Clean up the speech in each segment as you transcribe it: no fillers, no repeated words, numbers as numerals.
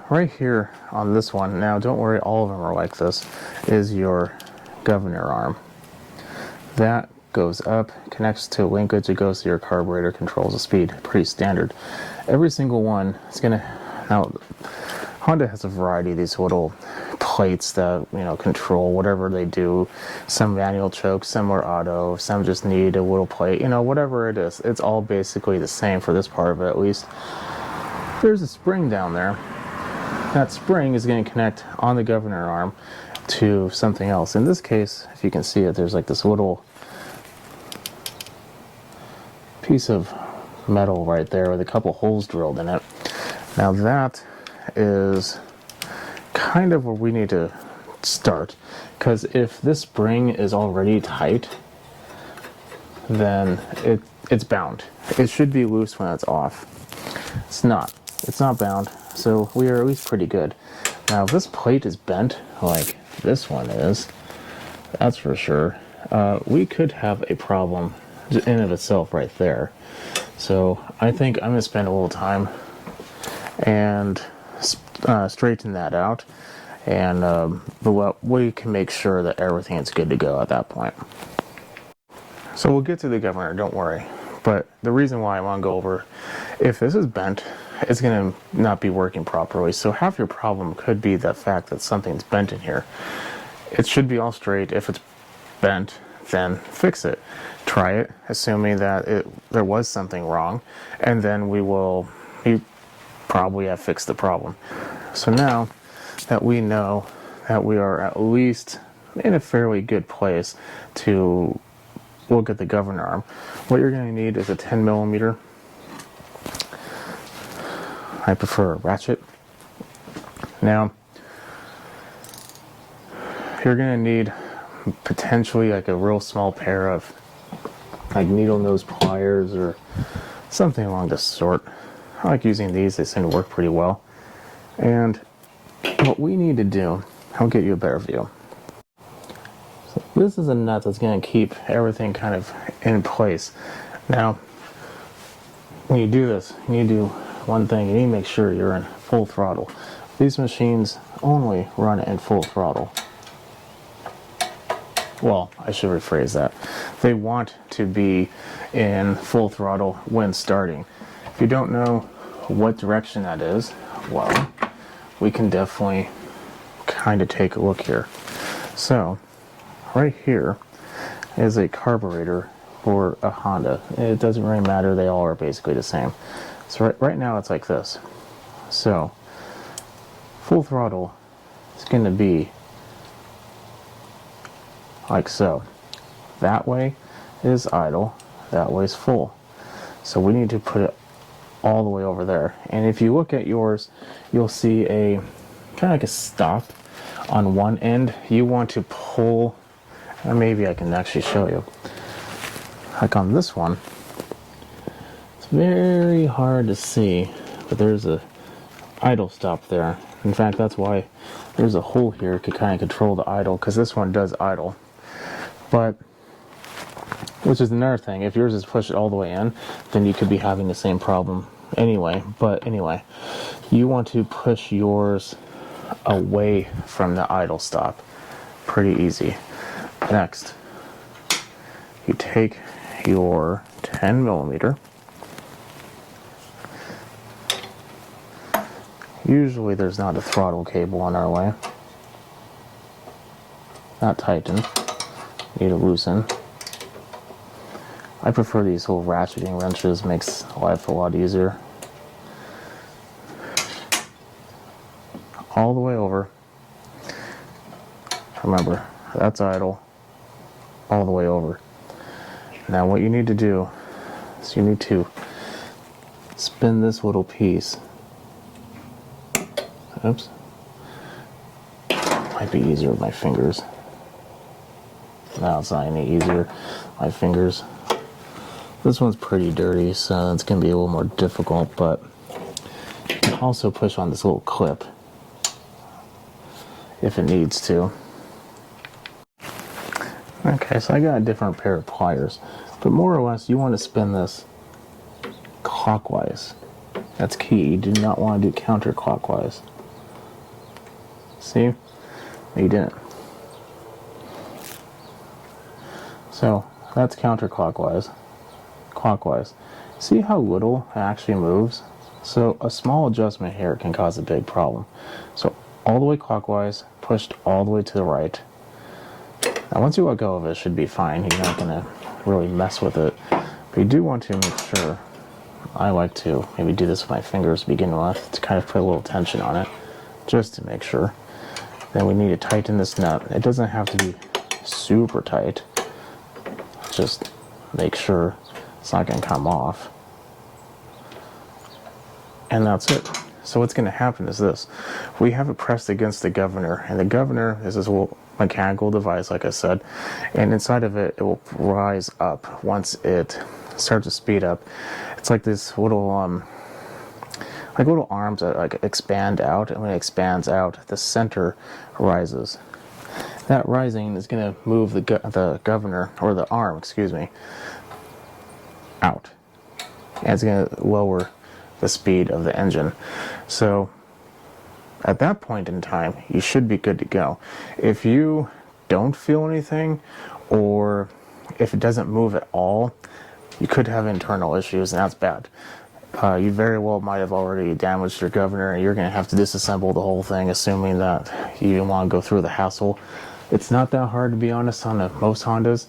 right here on this one, now don't worry, all of them are like this, is your governor arm. That goes up, connects to linkage, it goes to your carburetor, controls the speed. Pretty standard. Every single one is going to... Now, Honda has a variety of these little plates that, control whatever they do. Some manual choke, some are auto, some just need a little plate, whatever it is. It's all basically the same for this part of it, at least. There's a spring down there. That spring is going to connect on the governor arm to something else. In this case, if you can see it, there's like this little piece of metal right there with a couple holes drilled in it. Now that is kind of where we need to start, because if this spring is already tight, then it's bound. It should be loose when it's off. It's not bound, so we are at least pretty good. Now if this plate is bent like this one is, that's for sure, we could have a problem in and of itself right there. So I think I'm going to spend a little time and straighten that out, and we can make sure that everything is good to go at that point. So we'll get to the governor, don't worry. But the reason why I want to go over, if this is bent, it's going to not be working properly. So half your problem could be the fact that something's bent in here. It should be all straight. If it's bent, then fix it. Try it, assuming that there was something wrong, and then you probably have fixed the problem. So now that we know that we are at least in a fairly good place to look at the governor arm, what you're going to need is a 10mm. I prefer a ratchet. Now, you're going to need potentially like a real small pair of like needle nose pliers or something along this sort. I like using these, they seem to work pretty well. And what we need to do, I'll get you a better view. So this is a nut that's going to keep everything kind of in place. Now, when you do this, you need to do one thing. You need to make sure you're in full throttle. These machines only run in full throttle. Well, I should rephrase that. They want to be in full throttle when starting. If you don't know what direction that is, well, we can definitely kind of take a look here. So, right here is a carburetor for a Honda. It doesn't really matter, they all are basically the same. So right now it's like this. So, full throttle is going to be like so. That way is idle, that way is full. So we need to put it all the way over there. And if you look at yours, you'll see a kind of like a stop on one end. You want to pull, maybe I can actually show you. Like on this one, it's very hard to see, but there's a idle stop there. In fact, that's why there's a hole here to kind of control the idle, because this one does idle. But, which is another thing, if yours is pushed all the way in, then you could be having the same problem anyway. But anyway, you want to push yours away from the idle stop. Pretty easy. Next, you take your 10mm. Usually there's not a throttle cable on our way. Not tighten. Need to loosen. I prefer these little ratcheting wrenches, makes life a lot easier. All the way over. Remember, that's idle. All the way over. Now what you need to do is you need to spin this little piece. Oops. Might be easier with my fingers. No, it's not any easier. My fingers. This one's pretty dirty, so it's going to be a little more difficult, but you can also push on this little clip if it needs to. Okay, so I got a different pair of pliers, but more or less you want to spin this clockwise. That's key. You do not want to do counterclockwise. See? You didn't. So that's counterclockwise. Clockwise. See how little it actually moves? So a small adjustment here can cause a big problem. So all the way clockwise, pushed all the way to the right. Now once you let go of it, it should be fine. You're not going to really mess with it. But you do want to make sure, I like to maybe do this with my fingers to begin with, to kind of put a little tension on it, just to make sure. Then we need to tighten this nut. It doesn't have to be super tight. Just make sure it's not going to come off. And that's it. So what's going to happen is this. We have it pressed against the governor, and the governor is this little mechanical device, like I said, and inside of it, it will rise up once it starts to speed up. It's like this little, like little arms that like expand out, and when it expands out, the center rises. That rising is going to move the governor, or the arm, excuse me, out. And it's going to lower the speed of the engine. So at that point in time, you should be good to go. If you don't feel anything, or if it doesn't move at all, you could have internal issues, and that's bad. You very well might have already damaged your governor, and you're going to have to disassemble the whole thing, assuming that you didn't want to go through the hassle. It's not that hard, to be honest, on most Hondas.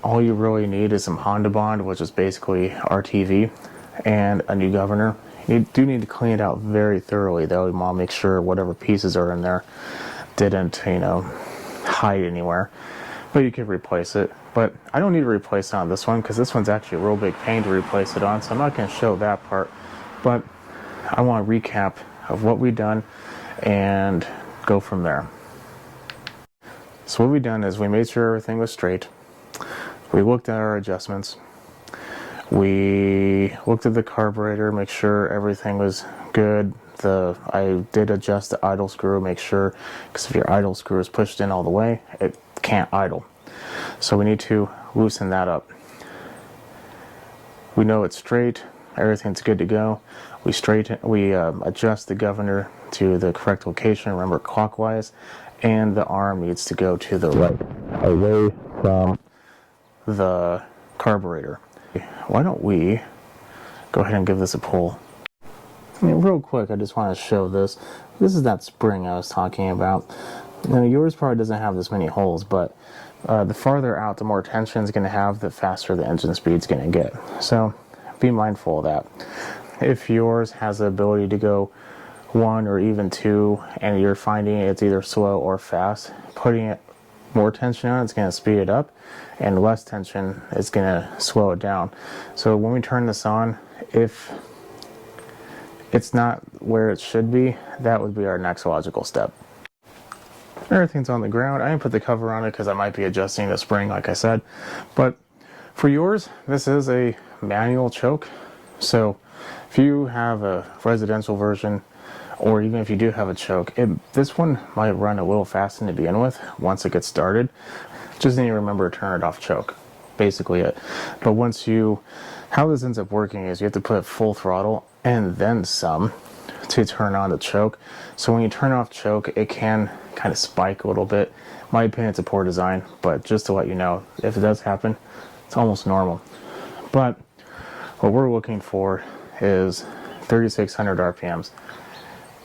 All you really need is some Honda Bond, which is basically RTV, and a new governor. You do need to clean it out very thoroughly, though. You want to make sure whatever pieces are in there didn't, hide anywhere. But you could replace it. But I don't need to replace it on this one, because this one's actually a real big pain to replace it on, so I'm not going to show that part. But I want a recap of what we've done and go from there. So what we've done is we made sure everything was straight. We looked at our adjustments. We looked at the carburetor, make sure everything was good. I did adjust the idle screw, make sure, because if your idle screw is pushed in all the way, it can't idle. So we need to loosen that up. We know it's straight, everything's good to go. We adjust the governor to the correct location, remember clockwise, and the arm needs to go to the right, away from the carburetor. Why don't we go ahead and give this a pull? Real quick, I just want to show this. This is that spring I was talking about. Yours probably doesn't have this many holes, but the farther out, the more tension it's going to have, the faster the engine speed's going to get. So be mindful of that. If yours has the ability to go 1 or even 2, and you're finding it's either slow or fast, putting it more tension on it's going to speed it up, and less tension is going to slow it down. So when we turn this on, if it's not where it should be, that would be our next logical step. Everything's on the ground. I didn't put the cover on it because I might be adjusting the spring, like I said. But for yours, this is a manual choke. So if you have a residential version, or even if you do have a choke, this one might run a little fast to begin with once it gets started. Just need to remember to turn it off choke. Basically it. But how this ends up working is you have to put full throttle and then some to turn on the choke. So when you turn off choke, it can kind of spike a little bit. In my opinion, it's a poor design, but just to let you know, if it does happen, it's almost normal. But what we're looking for is 3,600 RPMs.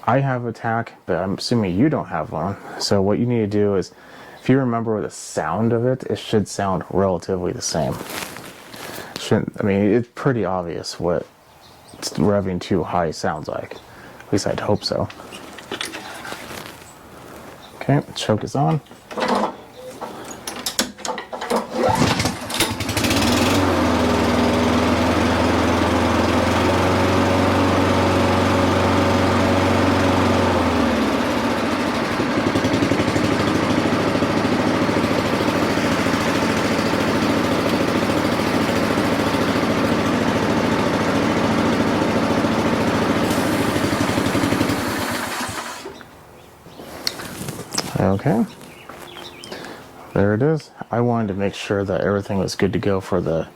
I have a tack, but I'm assuming you don't have one. So what you need to do is, if you remember the sound of it, it should sound relatively the same. It's pretty obvious what revving too high sounds like. At least I'd hope so. Okay, choke is on. Okay, there it is. I wanted to make sure that everything was good to go for the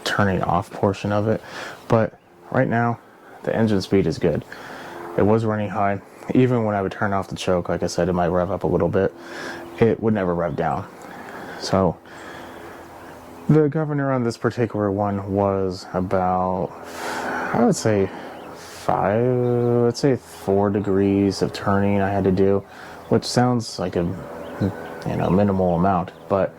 turning off portion of it, but right now the engine speed is good. It was running high. even when I would turn off the choke, like I said, it might rev up a little bit. It would never rev down. So the governor on this particular one was about, I would say 4 degrees of turning I had to do, which sounds like a minimal amount, but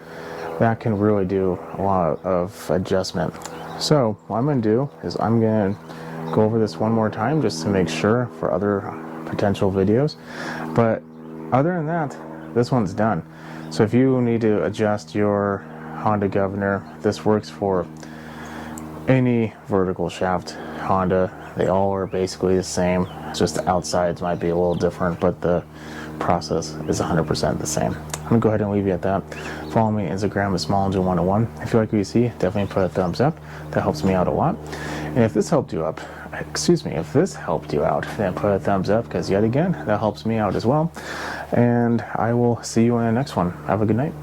that can really do a lot of adjustment. So what I'm going to do is I'm going to go over this one more time just to make sure for other potential videos. But other than that, this one's done. So if you need to adjust your Honda governor, this works for any vertical shaft Honda. They all are basically the same. It's just the outsides might be a little different, but the process is 100% the same. I'm gonna go ahead and leave you at that. Follow me on Instagram at smallengine101. If you like what you see, definitely put a thumbs up. That helps me out a lot. And if this helped you out, then put a thumbs up, because yet again, that helps me out as well. And I will see you in the next one. Have a good night.